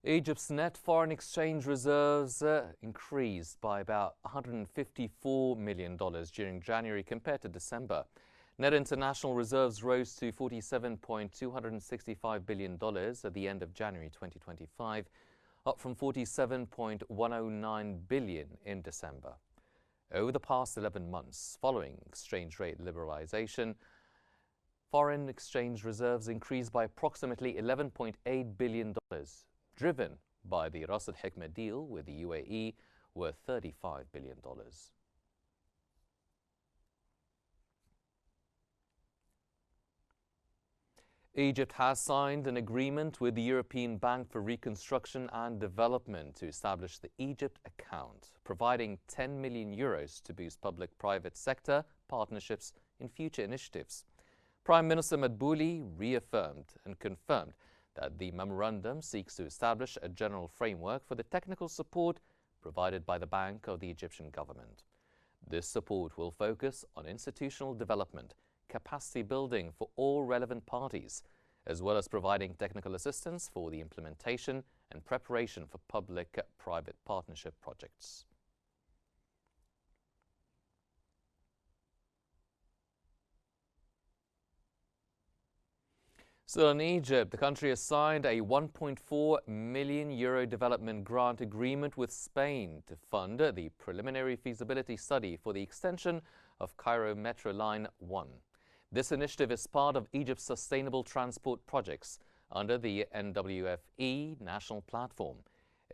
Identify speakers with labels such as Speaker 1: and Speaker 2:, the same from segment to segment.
Speaker 1: Egypt's net foreign exchange reserves increased by about $154 million during January compared to December. Net international reserves rose to $47.265 billion at the end of January 2025, up from $47.109 billion in December. Over the past 11 months, following exchange rate liberalization, foreign exchange reserves increased by approximately $11.8 billion, driven by the Ras Al Hikmah deal with the UAE, worth $35 billion. Egypt has signed an agreement with the European Bank for Reconstruction and Development to establish the Egypt account, providing €10 million to boost public-private sector partnerships in future initiatives. Prime Minister Madbouli reaffirmed and confirmed that the memorandum seeks to establish a general framework for the technical support provided by the Bank of the Egyptian government. This support will focus on institutional development, capacity building for all relevant parties, as well as providing technical assistance for the implementation and preparation for public-private partnership projects. So in Egypt, the country has signed a €1.4 million development grant agreement with Spain to fund the preliminary feasibility study for the extension of Cairo Metro Line 1. This initiative is part of Egypt's sustainable transport projects under the NWFE National Platform,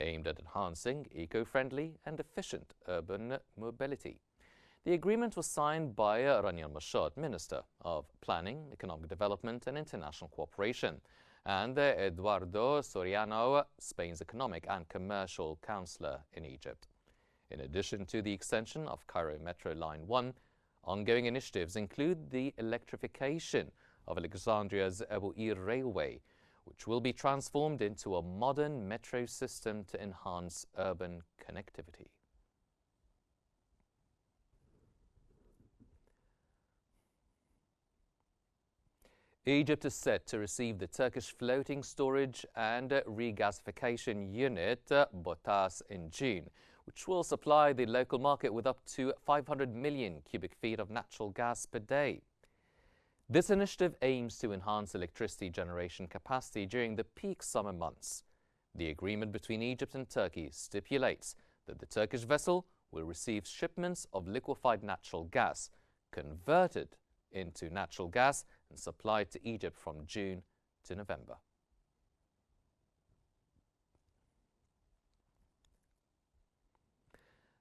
Speaker 1: aimed at enhancing eco-friendly and efficient urban mobility. The agreement was signed by Rania Al-Mashad, Minister of Planning, Economic Development and International Cooperation, and Eduardo Soriano, Spain's Economic and Commercial Counselor in Egypt. In addition to the extension of Cairo Metro Line 1, ongoing initiatives include the electrification of Alexandria's Abu Qir Railway, which will be transformed into a modern metro system to enhance urban connectivity. Egypt is set to receive the Turkish floating storage and regasification unit, BOTAS, in June, which will supply the local market with up to 500 million cubic feet of natural gas per day. This initiative aims to enhance electricity generation capacity during the peak summer months. The agreement between Egypt and Turkey stipulates that the Turkish vessel will receive shipments of liquefied natural gas converted into natural gas and supplied to Egypt from June to November.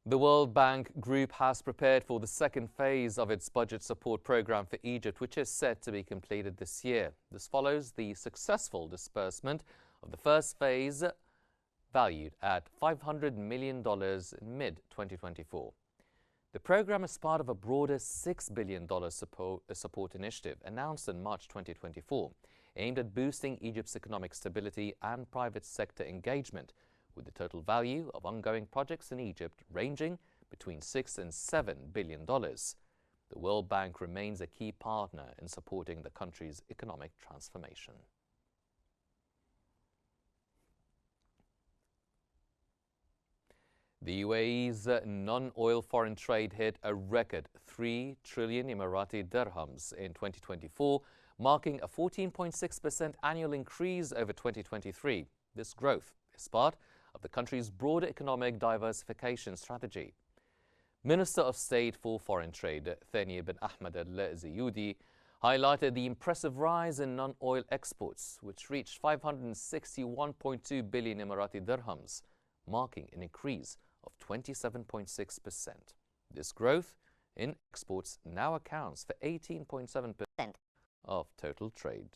Speaker 1: The World Bank Group has prepared for the second phase of its budget support program for Egypt, which is set to be completed this year. This follows the successful disbursement of the first phase, valued at $500 million in mid-2024. The program is part of a broader $6 billion support initiative announced in March 2024, aimed at boosting Egypt's economic stability and private sector engagement, with the total value of ongoing projects in Egypt ranging between $6 and $7 billion. The World Bank remains a key partner in supporting the country's economic transformation. The UAE's non-oil foreign trade hit a record 3 trillion Emirati dirhams in 2024, marking a 14.6% annual increase over 2023. This growth is part of the country's broader economic diversification strategy. Minister of State for Foreign Trade, Thani bin Ahmed al-Zayudi, highlighted the impressive rise in non-oil exports, which reached 561.2 billion Emirati dirhams, marking an increase of 27.6%. This growth in exports now accounts for 18.7% of total trade.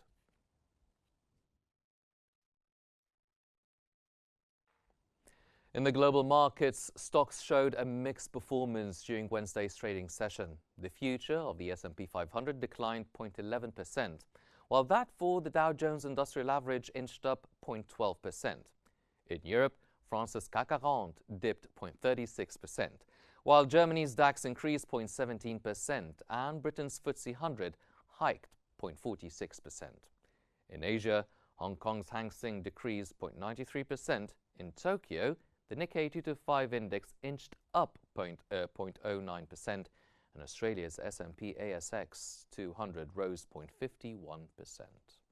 Speaker 1: In the global markets, stocks showed a mixed performance during Wednesday's trading session. The future of the S&P 500 declined 0.11%, while that for the Dow Jones Industrial Average inched up 0.12%. In Europe, France's CAC 40 dipped 0.36%, while Germany's DAX increased 0.17% and Britain's FTSE 100 hiked 0.46%. In Asia, Hong Kong's Hang Seng decreased 0.93%. In Tokyo, the Nikkei 225 index inched up 0.09%, and Australia's S&P ASX 200 rose 0.51%.